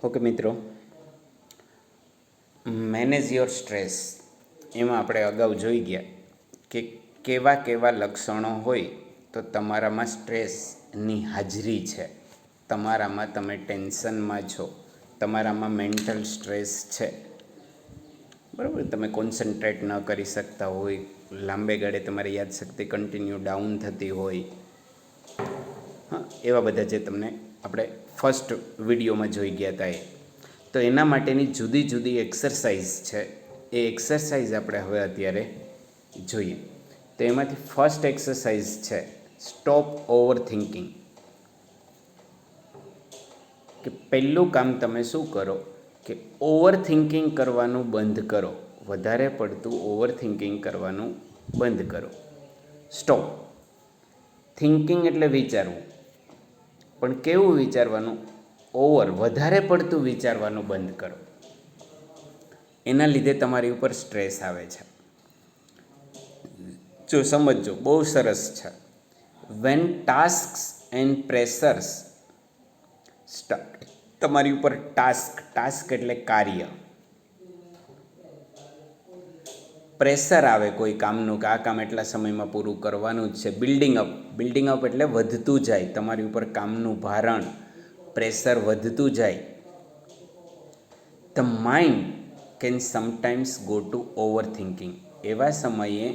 Okay મિત્રો, manage your stress એમાં આપણે અગાઉ જોઈ ગયા કે કેવા કેવા લક્ષણો હોય તો તમારામાં સ્ટ્રેસની હાજરી છે, તમારામાં તમે ટેન્શનમાં છો, તમારામાં મેન્ટલ સ્ટ્રેસ છે. બરાબર, તમે કોન્સન્ટ્રેટ ન કરી શકતા હોય, લાંબે ગાળે તમારી યાદશક્તિ કન્ટિન્યુ ડાઉન થતી હોય, હા, એવા બધા જે તમને આપણે ફર્સ્ટ વિડીયોમાં જોઈ ગયા હતા તો એના માટેની જુદી જુદી એક્સરસાઇઝ છે. એ એક્સરસાઇઝ આપણે હવે અત્યારે જોઈએ. તો એમાંથી ફર્સ્ટ એક્સરસાઇઝ છે સ્ટોપ ઓવર થિંકિંગ. કે પહેલું કામ તમે શું કરો કે ઓવર થિંકિંગ કરવાનું બંધ કરો. વધારે પડતું ઓવર થિંકિંગ કરવાનું બંધ કરો. સ્ટોપ થિંકિંગ એટલે વિચારવું, પણ કેવું વિચારવાનું? ઓવર, વધારે પડતું વિચારવાનું બંધ કરો. એના લીધે તમારી ઉપર સ્ટ્રેસ આવે છે. જો સમજો, બહુ સરસ છે. When tasks and pressures start, તમારી ઉપર ટાસ્ક એટલે કાર્ય, પ્રેશર આવે કોઈ કામનું કે આ કામ એટલા સમયમાં પૂરું કરવાનું જ છે. બિલ્ડિંગ અપ એટલે વધતું જાય, તમારી ઉપર કામનું ભારણ, પ્રેશર વધતું જાય. The mind can sometimes go to over thinking. એવા સમયે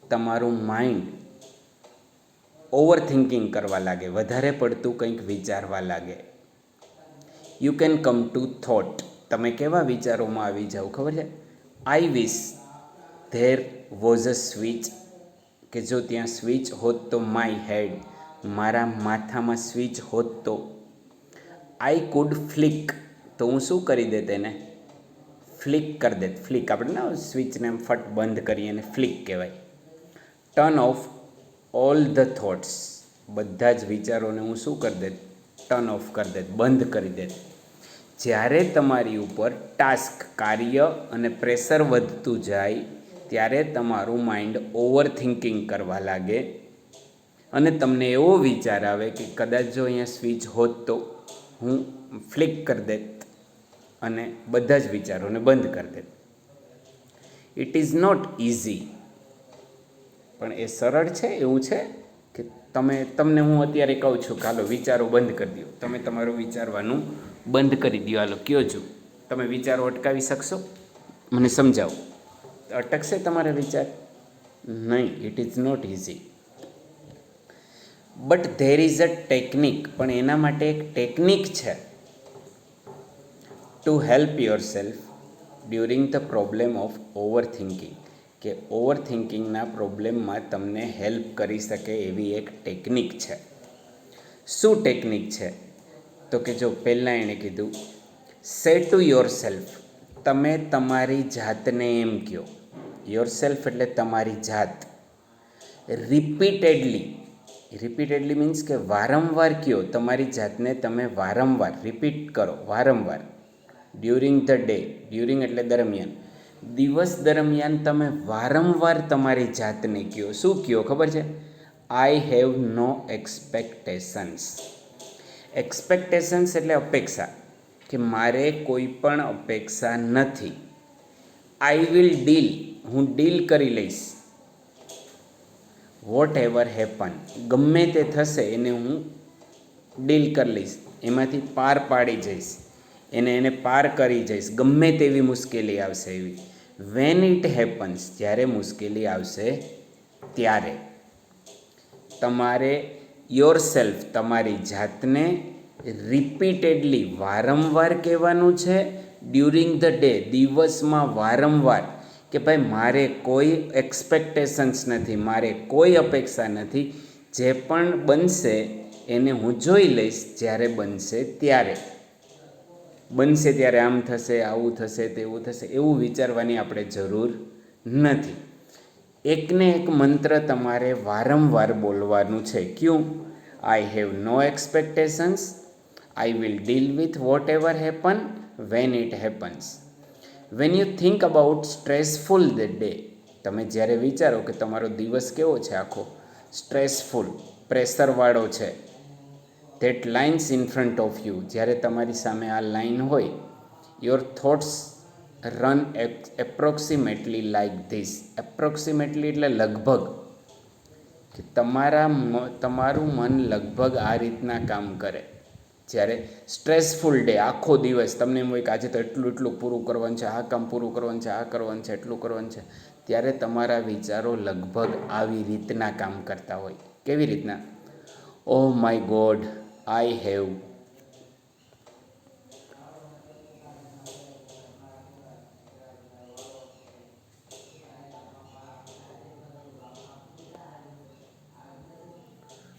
તમારું માઇન્ડ ઓવર થિંકિંગ કરવા લાગે, વધારે પડતું કંઈક વિચારવા લાગે. You can come to thought. તમે કેવા વિચારોમાં આવી જાઓ ખબર છે? I wish there was a switch. કે જો ત્યાં સ્વિચ હોત તો માય હેડ, મારા માથામાં સ્વિચ હોત તો. આઈ કુડ ફ્લિક, તો હું શું કરી દેત એને? ફ્લિક કરી દેત. ફ્લિક આપણે ના સ્વિચને એમ ફટ બંધ કરીએ એને ફ્લિક કહેવાય. Turn off all the thoughts, બધા જ વિચારોને હું શું કરી દેત? ટર્ન ઓફ કરી દેત, બંધ કરી દેત. જ્યારે તમારી ઉપર ટાસ્ક, કાર્ય અને પ્રેશર વધતું જાય ત્યારે તમારું માઇન્ડ ઓવર થિંકિંગ કરવા લાગે અને તમને એવો વિચાર આવે કે કદાચ જો અહીંયા સ્વિચ હોત તો હું ફ્લિક કરી દેત અને બધા જ વિચારોને બંધ કરી દેત. ઇટ ઇઝ નોટ ઇઝી, પણ એ સરળ છે. એવું છે કે તમને હું અત્યારે કહું છું કે હાલો વિચારો બંધ કરી દો, તમે તમારું વિચારવાનું બંધ કરી દો. હાલો કયો છો, તમે વિચારો અટકાવી શકશો? મને સમજાવો. અટકશે તમારા વિચાર? નહીં, it is not easy. But there is a technique, પણ એના માટે એક ટેકનિક છે. To help yourself during the problem of overthinking. કે ઓવર થિંકિંગના પ્રોબ્લેમમાં તમને હેલ્પ કરી શકે એવી એક ટેકનિક છે. શું ટેકનિક છે? તો કે જો પહેલાં એણે કીધું સે ટુ યોર સેલ્ફ. તમે તમારી જાતને એમ કહો. યોર સેલ્ફ એટલે તમારી જાત. રિપીટેડલી મીન્સ કે વારંવાર કહો. તમારી જાતને તમે વારંવાર રિપીટ કરો, વારંવાર. ડ્યુરિંગ ધ ડે, ડ્યુરિંગ એટલે દરમિયાન, દિવસ દરમિયાન તમે વારંવાર તમારી જાતને કહો. શું કહો ખબર છે? I have no expectations. Expectations એટલે અપેક્ષા, કે મારે કોઈ પણ અપેક્ષા નથી. આઈ વિલ ડીલ, હું ડીલ કરી લઈશ. વોટ એવર હેપન, ગમે તે થશે એને હું ડીલ કરી લઈશ, એમાંથી પાર પાડી જઈશ, એને પાર કરી જઈશ. ગમે તેવી મુશ્કેલી આવશે એવી. વેન ઇટ હેપન્સ, જ્યારે મુશ્કેલી આવશે ત્યારે તમારે યોર સેલ્ફ, તમારી જાતને રિપીટેડલી વારંવાર કહેવાનું છે. ડ્યુરિંગ ધ ડે, દિવસમાં વારંવાર, કે ભાઈ મારે કોઈ એક્સપેક્ટેશન્સ નથી, મારે કોઈ અપેક્ષા નથી. જે પણ બનશે એને હું જોઈ લઈશ, જ્યારે બનશે ત્યારે. બનશે ત્યારે આમ થશે, આવું થશે, તેવું થશે, એવું વિચારવાની આપણે જરૂર નથી. એકને એક મંત્ર તમારે વારંવાર બોલવાનું છે. ક્યું? I have no expectations, I will deal with whatever happen, when it happens. When you think about stressful the day, તમે જ્યારે વિચારો કે તમારો દિવસ કેવો છે, આખો સ્ટ્રેસફુલ, પ્રેશરવાળો છે, that lines in front of you, જ્યારે તમારી સામે આ લાઇન હોય, your thoughts run approximately like this. Approximately એટલે લગભગ, કે તમારું મન લગભગ આ રીતના કામ કરે. જ્યારે સ્ટ્રેસફુલ ડે, આખો દિવસ તમને એમ હોય કે આજે તો એટલું પૂરું કરવાનું છે, આ કામ પૂરું કરવાનું છે, આ કરવાનું છે, એટલું કરવાનું છે, ત્યારે તમારા વિચારો લગભગ આવી રીતના કામ કરતા હોય. કેવી રીતના? Oh my God, I have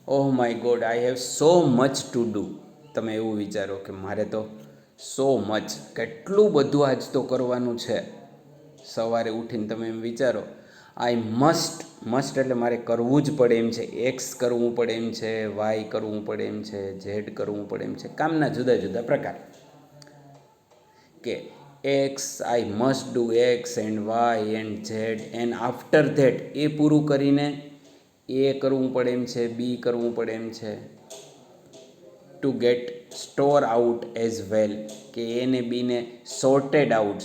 oh my God, I have so much to do. તમે એવું વિચારો કે મારે તો સો મચ, કેટલું બધું આજ તો કરવાનું છે. સવારે ઉઠીને તમે એમ વિચારો, આઈ મસ્ટ એટલે મારે કરવું જ પડે એમ છે. એક્સ કરવું પડે એમ છે, વાય કરવું પડે એમ છે, ઝેડ કરવું પડે એમ છે. કામના જુદા જુદા પ્રકાર, કે X, I must do X and Y and Z, and after that એ પૂરું કરીને એ કરવું પડે એમ છે, બી કરવું પડે એમ છે. Two gate store out as well, કે એને બીને સોર્ટેડ આઉટ,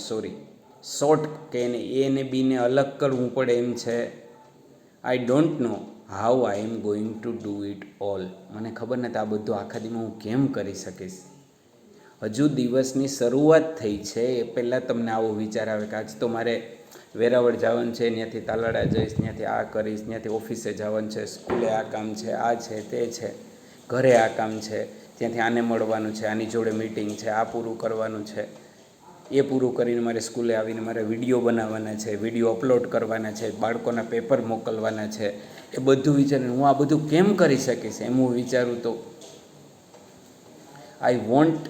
શોર્ટ, કે એને બીને અલગ કરવું પડે એમ છે. I don't know how I am going to do it all. મને ખબર નથી આ બધું આખા દીમાં હું કેમ કરી શકીશ. હજુ દિવસની શરૂઆત થઈ છે એ પહેલાં તમને આવો વિચાર આવે કે આજ તો મારે વેરાવળ જવાનું છે, ત્યાંથી તાલાળા જઈશ, ત્યાંથી આ કરીશ, ત્યાંથી ઓફિસે જવાનું છે, સ્કૂલે આ કામ છે, આ છે, તે છે, ઘરે આ કામ છે, ત્યાંથી આને મળવાનું છે, આની જોડે મીટિંગ છે, આ પૂરું કરવાનું છે, એ પૂરું કરીને મારે સ્કૂલે આવીને મારે વિડીયો બનાવવાના છે, વિડીયો અપલોડ કરવાના છે, બાળકોના પેપર મોકલવાના છે. એ બધું વિચારીને હું આ બધું કેમ કરી શકીશ એમ હું વિચારું તો I want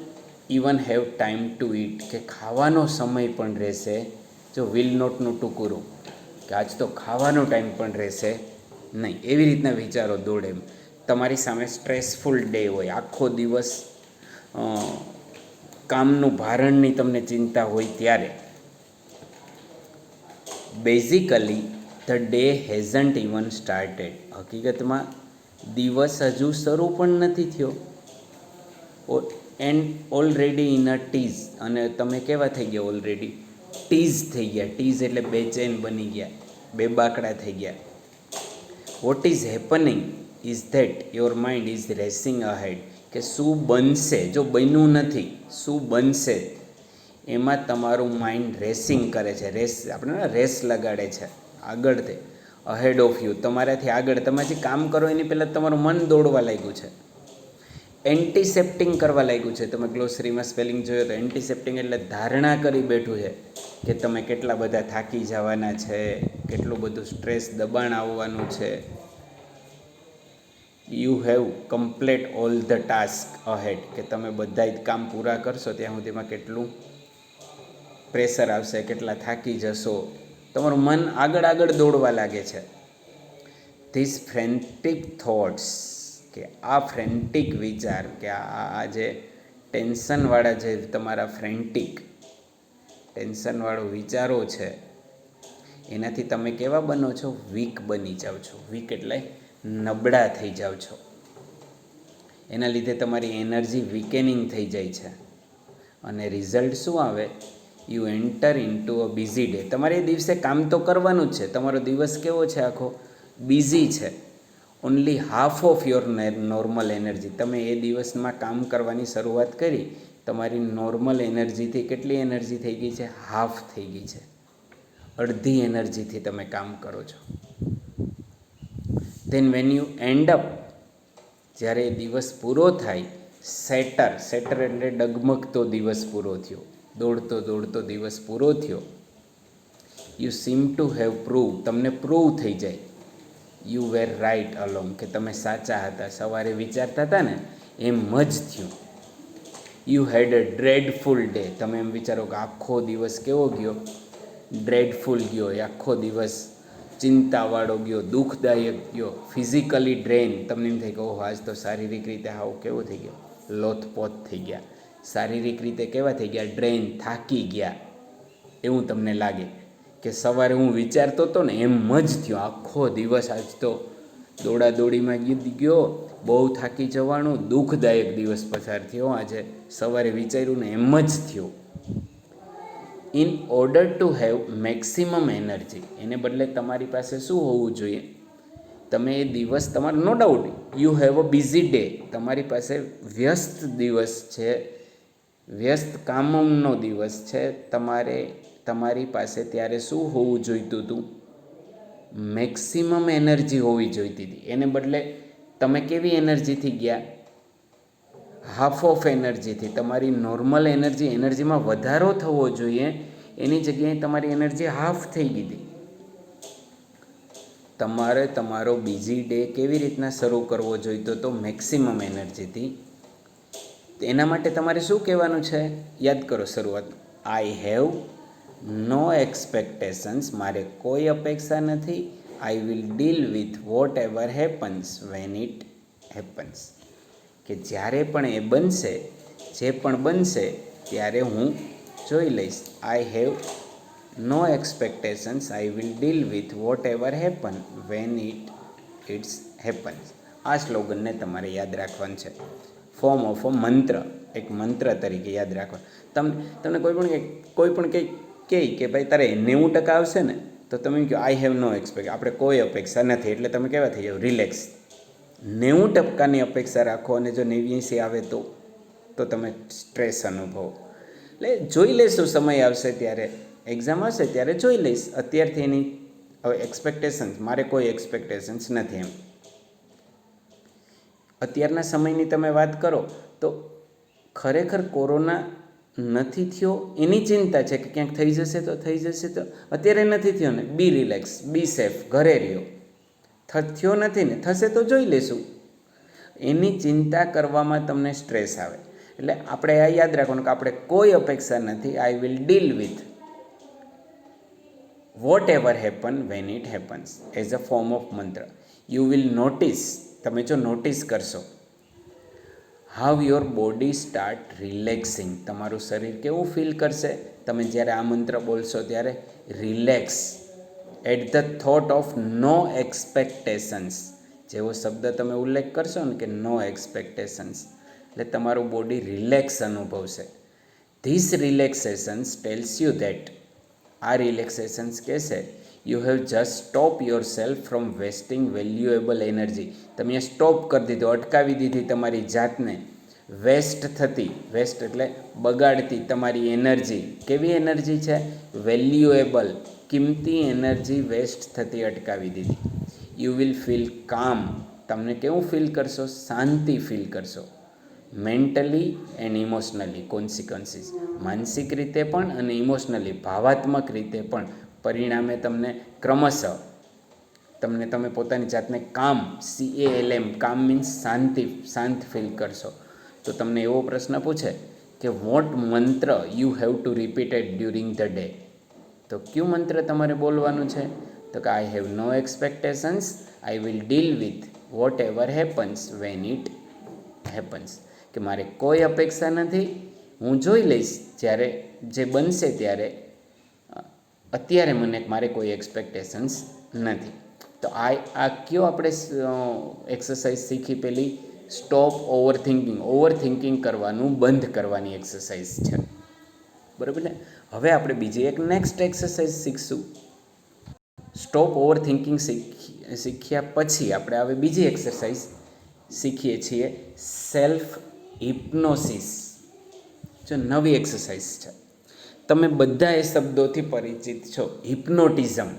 even have time to it, કે ખાવાનો સમય પણ રહેશે. જો વિલ નોટનું ટૂંકું, કે આજ તો ખાવાનો ટાઈમ પણ રહેશે નહીં. એવી રીતના વિચારો દોડે. તમારી સામે સ્ટ્રેસફુલ ડે હોય, આખો દિવસ કામનું ભારણની તમને ચિંતા હોય, ત્યારે basically the day hasn't even started. હકીકતમાં દિવસ હજુ શરૂ પણ નથી થયો. And already in a tease, અને તમે કેવા થઈ ગયા? ઓલરેડી ટીઝ થઈ ગયા. ટીઝ એટલે બેચેન બની ગયા, બેબાકડા થઈ ગયા. What is happening is that your mind is racing ahead, કે શું બનશે, જો બન્યું નથી, શું બનશે એમાં તમારું માઇન્ડ રેસિંગ કરે છે. આપણે રેસ લગાડે છે આગળથી, અહેડ ઓફ યુ, તમારાથી આગળ. તમે જે કામ કરો એની પહેલાં તમારું મન દોડવા લાગ્યું છે, એન્ટિસેપ્ટિંગ કરવા લાગ્યું છે. તમે ગ્લોસરીમાં સ્પેલિંગ જોયો તો એન્ટિસેપ્ટિંગ એટલે ધારણા કરી બેઠું છે કે તમે કેટલા બધા થાકી જવાના છે, કેટલું બધું સ્ટ્રેસ, દબાણ આવવાનું છે. You have complete all the task ahead, કે તમે બધા જ કામ પૂરા કરશો ત્યાં સુધીમાં કેટલું પ્રેશર આવશે, કેટલા થાકી જશો. તમારું મન આગળ દોડવા લાગે છે. ધીસ ફ્રેન્ટિક થોટ્સ, કે આ ફ્રેન્ટિક વિચાર, કે આ જે ટેન્શનવાળા જે તમારા ટેન્શનવાળો વિચારો છે, એનાથી તમે કેવા બનો છો? વીક બની જાઓ છો. વીક એટલે નબળા થઈ જાઓ છો. એના લીધે તમારી એનર્જી વીકેનિંગ થઈ જાય છે. અને રિઝલ્ટ શું આવે? You enter into a busy day. તમારે એ દિવસે કામ તો કરવાનું જ છે. તમારો દિવસ કેવો છે? આખો બિઝી છે. Only half of your normal energy. તમે એ દિવસમાં કામ કરવાની શરૂઆત કરી, તમારી નોર્મલ એનર્જીથી કેટલી એનર્જી થઈ ગઈ છે? હાફ થઈ ગઈ છે. અડધી એનર્જીથી તમે કામ કરો છો. Then when you end up, જ્યારે એ દિવસ પૂરો થાય, સેટર એટલે ડગમગતો દિવસ પૂરો થયો, દોડતો દિવસ પૂરો થયો. You sim to have prove, તમને પ્રૂવ થઈ જાય, યુ વેર રાઇટ અલોંગ, કે તમે સાચા હતા. સવારે વિચારતા હતા ને એમ જ થયું. You had a dreadful day. તમે એમ વિચારો કે આખો દિવસ કેવો ગયો? ડ્રેડફુલ ગયો. એ આખો દિવસ ચિંતાવાળો ગયો, દુઃખદાયક ગયો, ફિઝિકલી ડ્રેન. તમને એમ થાય કે ઓહો, આજ તો શારીરિક રીતે હાવ કેવો થઈ ગયો? લોથપોથ થઈ ગયા. શારીરિક રીતે કેવા થઈ ગયા? ડ્રેન, થાકી ગયા. એવું તમને લાગે કે સવારે હું વિચારતો હતો ને એમ જ થયો. આખો દિવસ આજ તો દોડાદોડીમાં ગયો, બહુ થાકી જવાનું, દુઃખદાયક દિવસ પસાર થયો, આજે સવારે વિચાર્યું ને એમ જ થયું. In order to have maximum energy, એને બદલે તમારી પાસે શું હોવું જોઈએ? તમે એ દિવસ તમારો, no doubt you have a busy day, તમારી પાસે વ્યસ્ત દિવસ છે, વ્યસ્ત કામનો દિવસ છે, તમારી પાસે ત્યારે શું હોવું જોઈતું હતું? મેક્સિમમ એનર્જી હોવી જોઈતી હતી. એને બદલે તમે કેવી એનર્જીથી ગયા? હાફ ઓફ એનર્જીથી. તમારી નોર્મલ એનર્જીમાં વધારો થવો જોઈએ, એની જગ્યાએ તમારી એનર્જી હાફ થઈ ગઈ હતી. તમારે તમારો બીજી ડે કેવી રીતના શરૂ કરવો જોઈતો તો? મેક્સિમમ એનર્જીથી. એના માટે તમારે શું કહેવાનું છે? યાદ કરો શરૂઆત. આઈ હેવ નો એક્સપેક્ટેશન્સ, મારે કોઈ અપેક્ષા નથી. I will deal with whatever happens when it happens, કે જ્યારે પણ એ બનશે, જે પણ બનશે ત્યારે હું જોઈ લઈશ. I have no expectations, I will deal with whatever happen when it's happens. આ સ્લોગનને તમારે યાદ રાખવાનું છે. ફોર્મ ઓફ અ મંત્ર, એક મંત્ર તરીકે યાદ રાખવા. તમને કોઈ પણ કહે કે ભાઈ તારે 90% આવશે ને, તો તમે કહો આઈ હેવ નો એક્સપેક્ટ, આપણે કોઈ અપેક્ષા નથી, એટલે તમે કેવા થઈ જાઓ? રિલેક્સ. 90%ની અપેક્ષા રાખો અને જો 89 આવે તો તમે સ્ટ્રેસ અનુભવો. એટલે જોઈ લેશું, સમય આવશે ત્યારે, એક્ઝામ આવશે ત્યારે જોઈ લઈશ. અત્યારથી એની હવે એક્સપેક્ટેશન્સ, મારે કોઈ એક્સપેક્ટેશન્સ નથી એમ. અત્યારના સમયની તમે વાત કરો તો ખરેખર કોરોના નથી થયો એની ચિંતા છે કે ક્યાંક થઈ જશે તો થઈ જશે તો. અત્યારે નથી થયો ને, બી રિલેક્સ, બી સેફ, ઘરે રહ્યો. થયો નથી ને, થશે તો જોઈ લેશું. એની ચિંતા કરવામાં તમને સ્ટ્રેસ આવે. એટલે આપણે આ યાદ રાખવાનું કે આપણે કોઈ અપેક્ષા નથી. I will deal with whatever happen when it happens, as a form of મંત્ર. યુ વિલ નોટિસ, તમે જો નોટિસ કરશો, હાવ યોર બોડી સ્ટાર્ટ રિલેક્સિંગ, તમારું શરીર કેવું ફીલ કરશે તમે જ્યારે આ મંત્ર બોલશો ત્યારે? Relax at the thought of no expectations. જેવો શબ્દ તમે ઉલ્લેખ કરશો ને કે નો એક્સપેક્ટેશન્સ, એટલે તમારું બોડી રિલેક્સ અનુભવશે. ધીસ રિલેક્સેશન્સ ટેલ્સ યુ ધેટ, આ રિલેક્સેશન્સ કહેશે you have just stop your self from wasting valuable energy. તમે સ્ટોપ કરી દીધો, અટકાવી દીધી તમારી જાતને વેસ્ટ થતી, વેસ્ટ એટલે બગાડતી તમારી એનર્જી. કેવી એનર્જી છે? વેલ્યુએબલ, કિંમતી એનર્જી વેસ્ટ થતી અટકાવી દીધી. યુ વિલ ફીલ કામ, તમને કેવું ફીલ કરશો? શાંતિ ફીલ કરશો. મેન્ટલી એન્ડ ઇમોશનલી કોન્સિક્વન્સીસ, માનસિક રીતે પણ અને ઇમોશનલી ભાવાત્મક રીતે પણ પરિણામે તમને ક્રમશઃ તમે પોતાની જાતને કામ, CALM, કામ મીન્સ શાંતિ, શાંત ફીલ કરશો. તો તમને એવો પ્રશ્ન પૂછે કે what mantra you have to repeated during the day, તો કયું મંત્ર તમારે બોલવાનું છે? તો કે I have no expectations, I will deal with whatever happens when it happens, કે મારે કોઈ અપેક્ષા નથી, હું જોઈ લઈશ જ્યારે જે બનશે ત્યારે, અત્યારે મારે કોઈ એક્સપેક્ટેશન્સ નથી. તો આ કયો આપણે એક્સરસાઇઝ શીખી? પેલી સ્ટોપ ઓવર થિંકિંગ કરવાનું બંધ કરવાની એક્સરસાઇઝ છે, બરાબર ને? હવે આપણે બીજી એક નેક્સ્ટ એક્સરસાઇઝ શીખશું. સ્ટોપ ઓવર થિંકિંગ શીખ્યા પછી આપણે હવે બીજી એક્સરસાઇઝ શીખીએ છીએ, સેલ્ફ હિપ્નોસિસ. જો નવી એક્સરસાઇઝ છે, તમે બધા એ શબ્દોથી પરિચિત છો. હિપ્નોટિઝમ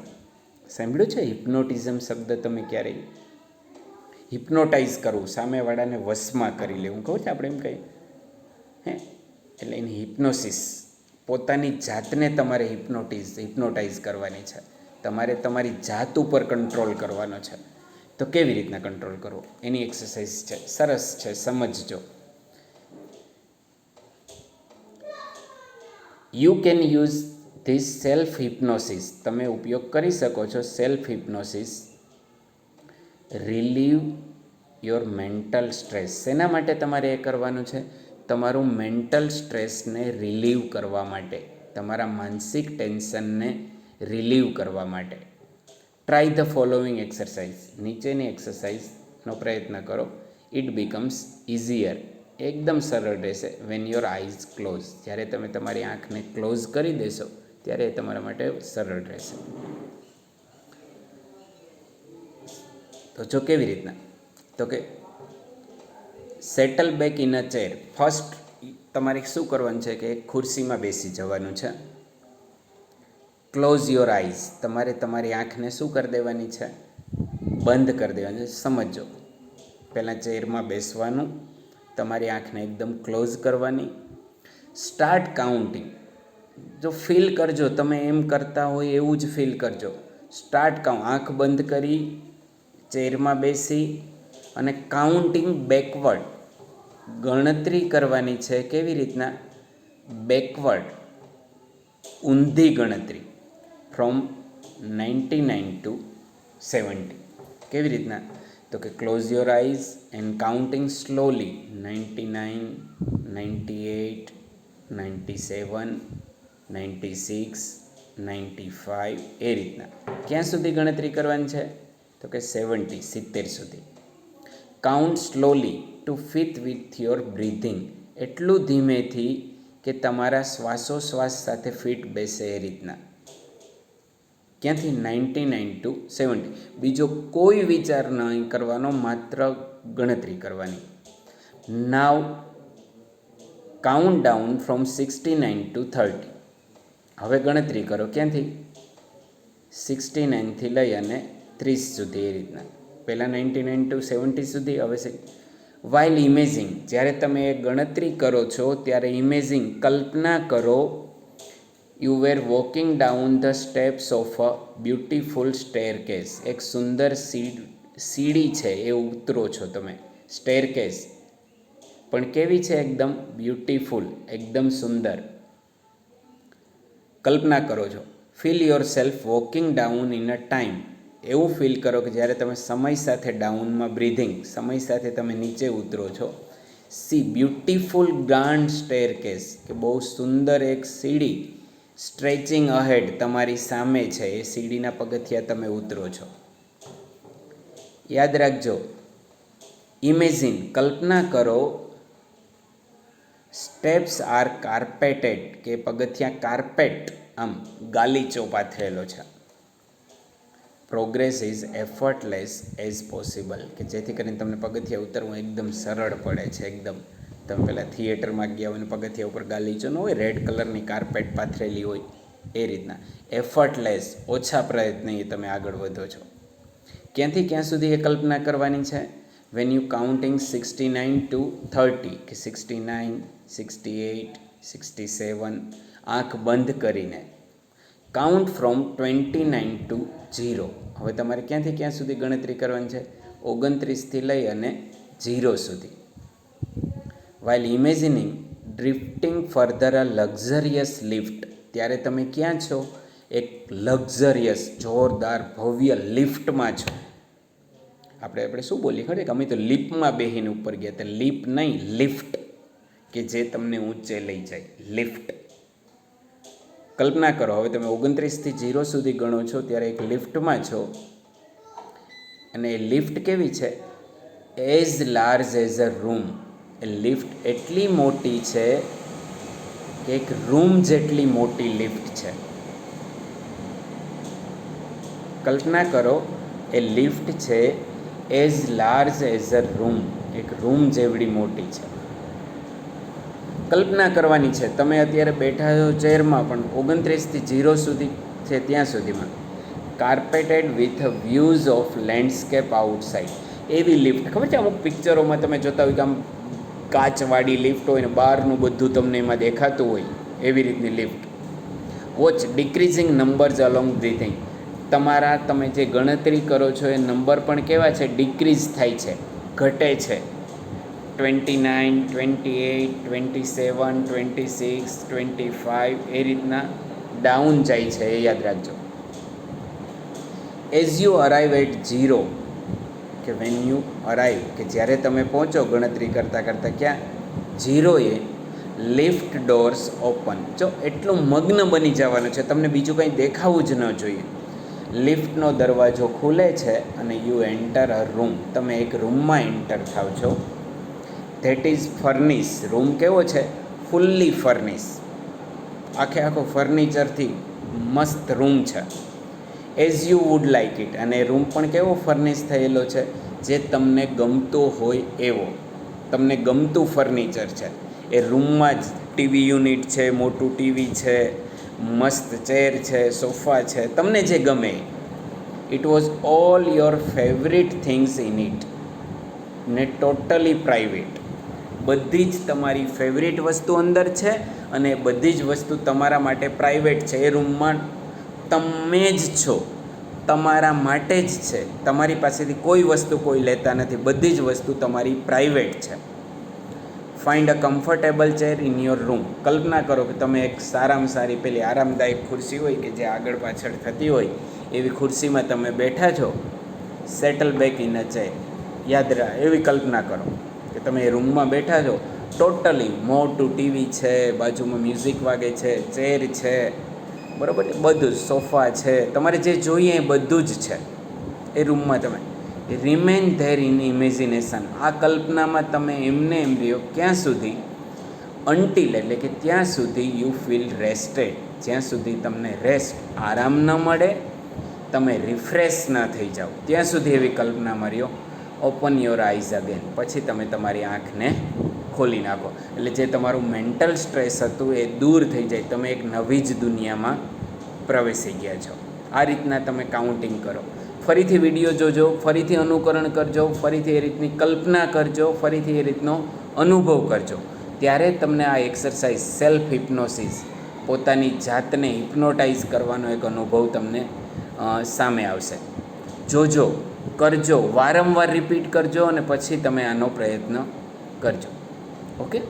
સાંભળ્યું છે? હિપ્નોટિઝમ શબ્દ તમે ક્યારેય? હિપ્નોટાઇઝ કરવું, સામેવાળાને વશમાં કરી લેવું, કહું છે આપણે એમ કહીએ હે, એટલે એની હિપ્નોસિસ. પોતાની જાતને તમારે હિપ્નોટાઇઝ કરવાની છે. તમારે તમારી જાત ઉપર કંટ્રોલ કરવાનો છે. તો કેવી રીતના કંટ્રોલ કરવો એની એક્સરસાઇઝ છે, સરસ છે, સમજજો. You can use this self hypnosis, તમે ઉપયોગ કરી શકો છો self hypnosis. Relieve your mental stress. શેના માટે તમારે એ કરવાનું છે? તમારું મેન્ટલ સ્ટ્રેસને રિલીવ કરવા માટે, તમારા માનસિક ટેન્શનને રિલીવ કરવા માટે. ટ્રાય ધ ફોલોઈંગ એક્સરસાઇઝ, નીચેની એક્સરસાઇઝનો પ્રયત્ન કરો. ઇટ બીકમ્સ ઇઝીયર, એકદમ સરળ રહેશે. વેન યોર આઈઝ ક્લોઝ, જ્યારે તમે તમારી આંખને ક્લોઝ કરી દેશો ત્યારે એ તમારા માટે સરળ રહેશે. તો જો કેવી રીતના, તો કે settle back in a chair. First તમારે શું કરવાનું છે કે એક ખુરશીમાં બેસી જવાનું છે. ક્લોઝ યોર આઈઝ, તમારે તમારી આંખને શું કરી દેવાની છે, બંધ કરી દેવાની છે. સમજો, પહેલાં ચેરમાં બેસવાનું, તમારી આંખને એકદમ ક્લોઝ કરવાની. સ્ટાર્ટ કાઉન્ટિંગ, જો ફીલ કરજો, તમે એમ કરતા હોય એવું જ ફીલ કરજો. સ્ટાર્ટ આંખ બંધ કરી ચેરમાં બેસી અને કાઉન્ટિંગ બેકવર્ડ, ગણતરી કરવાની છે. કેવી રીતના? બેકવર્ડ, ઊંધી ગણતરી, ફ્રોમ 99 ટુ 70. કેવી રીતના? તો કે close your eyes and counting slowly 99, 98, 97, 96, 95, એ રીતના. ક્યાં સુધી ગણતરી કરવાની છે? તો કે 70, 70 સુધી. Count slowly to fit with your breathing, એટલું ધીમેથી કે તમારા શ્વાસોશ્વાસ સાથે ફિટ બેસે એ રીતના. ક્યાંથી? 99 ટુ 70. બીજો કોઈ વિચાર નહીં કરવાનો, માત્ર ગણતરી કરવાની. નાવ કાઉન્ટ ડાઉન ફ્રોમ 69 ટુ 30. હવે ગણતરી કરો. ક્યાંથી? 69થી લઈ અને 30 સુધી, એ રીતના. પહેલાં 99 ટુ 70 સુધી, હવે વાઇલ ઇમેજિંગ, જ્યારે તમે એ ગણતરી કરો છો ત્યારે ઇમેજિંગ, કલ્પના કરો, you were walking down the steps of a beautiful staircase, એક સુંદર સીડી છે એ ઉતરો છો તમે. સ્ટેરકેસ પણ કેવી છે? એકદમ બ્યુટિફુલ, એકદમ સુંદર. કલ્પના કરો છો. Feel your self walking down in a time, એવું ફીલ કરો કે જ્યારે તમે સમય સાથે ડાઉનમાં બ્રીધિંગ, સમય સાથે તમે નીચે ઉતરો છો. સી બ્યુટિફુલ ગ્રાન્ડ સ્ટેરકેસ, કે બહુ સુંદર એક સીડી, સ્ટ્રેચિંગ અહેડ, તમારી સામે છે. એ સીડીના પગથિયા તમે ઉતરો છો. યાદ રાખજો, ઇમેજિન, કલ્પના કરો, સ્ટેપ્સ આર કાર્પેટેડ, કે પગથિયા કાર્પેટ, આમ ગાલીચો પાથરેલો છે. Progress is effortless as possible, કે જેથી કરીને તમને પગથિયા ઉતરવું એકદમ સરળ પડે છે. એકદમ તમે પહેલાં થિયેટરમાં ગયા હોય ને પગથિયા ઉપર ગાલીચો ન હોય, રેડ કલરની કાર્પેટ પાથરેલી હોય, એ રીતના. એફર્ટલેસ, ઓછા પ્રયત્ને તમે આગળ વધો છો. ક્યાંથી ક્યાં સુધી એ કલ્પના કરવાની છે? વેન યુ કાઉન્ટિંગ 69 ટુ 30, કે 69, 68, 67, આંખ બંધ કરીને. Count from 29 to 0. હવે તમારે ક્યાંથી ક્યાં સુધી ગણતરી કરવાની છે? 29થી લઈ અને 0 સુધી. વાઇલ ઇમેજિનિંગ ડ્રિફ્ટિંગ ફર્ધર અ લક્ઝરિયસ લિફ્ટ, ત્યારે તમે ક્યાં છો? એક લક્ઝરિયસ, જોરદાર, ભવ્ય લિફ્ટમાં છો. આપણે શું બોલીએ ખબર કે અમે તો લિફ્ટમાં બેહીને ઉપર ગયા, તો લિફ્ટ નહીં, લિફ્ટ, કે જે તમને ઊંચે લઈ જાય, લિફ્ટ. કલ્પના કરો, હવે તમે 29થી 0 સુધી ગણો છો ત્યારે એક લિફ્ટમાં છો, અને એ લિફ્ટ કેવી છે? As large as a room. A lift એટલી મોટી છે કે એક રૂમ જેટલી મોટી લિફ્ટ છે. કલ્પના કરો, એ લિફ્ટ છે as large as a room, એક રૂમ જેવડી મોટી છે. કલ્પના કરવાની છે, તમે અત્યારે બેઠા છો ચેરમાં, પણ 29થી 0 સુધી છે ત્યાં સુધીમાં carpeted with views of landscape outside. એવી લિફ્ટ, ખબર છે અમુક પિક્ચરોમાં તમે જોતા હોય કે આમ કાચવાળી લિફ્ટ હોય ને બહારનું બધું તમને એમાં દેખાતું હોય, એવી રીતની lift. Watch decreasing numbers along breathing, તમારા તમે જે ગણતરી કરો છો એ નંબર પણ કેવા છે? ડિક્રીઝ થાય છે, ઘટે છે. 29, 28, 27, 26, 25, એ રીતના ડાઉન જાય છે, એ યાદ રાખજો. એઝ યુ અરાઇવ એટ 0, કે વેન યુ અરાઇવ, કે જ્યારે તમે પહોંચો ગણતરી કરતાં કરતાં ક્યાં? 0 એ લિફ્ટ ડોર્સ ઓપન. જો એટલું મગ્ન બની જવાનું છે, તમને બીજું કંઈ દેખાવું જ ન જોઈએ. લિફ્ટનો દરવાજો ખુલે છે અને યુ એન્ટર અ રૂમ, તમે એક રૂમમાં એન્ટર થાવ છો. That is furnish. રૂમ કેવો છે? ફુલ્લી ફર્નિશ, આખો ફર્નિચરથી મસ્ત રૂમ છે. As you would like it, અને રૂમ પણ કેવો ફર્નિશ થયેલો છે? જે તમને ગમતો હોય એવો, તમને ગમતું ફર્નિચર છે. એ રૂમમાં જ ટીવી યુનિટ છે, મોટું ટીવી છે, મસ્ત ચેર છે, સોફા છે, તમને જે ગમે. It was all your favourite things in it, ને ટોટલી પ્રાઇવેટ. બધી જ તમારી ફેવરિટ વસ્તુ અંદર છે અને બધી જ વસ્તુ તમારા માટે પ્રાઇવેટ છે. એ રૂમમાં તમે જ છો, તમારા માટે જ છે. તમારી પાસેથી કોઈ વસ્તુ કોઈ લેતા નથી, બધી જ વસ્તુ તમારી પ્રાઇવેટ છે. Find a comfortable chair in your room. કલ્પના કરો કે તમે એક સારામાં સારી પેલી આરામદાયક ખુરશી હોય કે જે આગળ પાછળ થતી હોય, એવી ખુરશીમાં તમે બેઠા છો. Settle back in a chair. યાદ રાખ, એવી કલ્પના કરો કે તમે એ રૂમમાં બેઠા છો, ટોટલી મોટું ટીવી છે, બાજુમાં મ્યુઝિક વાગે છે, ચેર છે, બરાબર છે, બધું સોફા છે, તમારે જે જોઈએ એ બધું જ છે એ રૂમમાં. તમે રિમેન ધેર ઇન ઇમેજિનેશન. આ કલ્પનામાં તમે એમને એમ રહ્યો ક્યાં સુધી? અન્ટિલ, એટલે કે ત્યાં સુધી યુ ફીલ રેસ્ટેડ, જ્યાં સુધી તમને રેસ્ટ, આરામ ન મળે, તમે રિફ્રેશ ન થઈ જાઓ, ત્યાં સુધી એવી કલ્પનામાં રહ્યો. ઓપન યોર આઈઝ અગેન, પછી તમે તમારી આંખને ખોલી નાખો. એટલે જે તમારું મેન્ટલ સ્ટ્રેસ હતું એ દૂર થઈ જાય, તમે એક નવી જ દુનિયામાં પ્રવેશી ગયા છો. આ રીતના તમે કાઉન્ટિંગ કરો. ફરીથી વિડીયો જોજો, ફરીથી અનુકરણ કરજો, ફરીથી એ રીતની કલ્પના કરજો, ફરીથી એ રીતનો અનુભવ કરજો. ત્યારે તમને આ એક્સરસાઇઝ સેલ્ફ હિપ્નોસિસ, પોતાની જાતને હિપ્નોટાઇઝ કરવાનો એક અનુભવ તમને સામે આવશે. જોજો, કરજો, વારંવાર રિપીટ કરજો અને પછી તમે આનો પ્રયત્ન કરજો. ઓકે.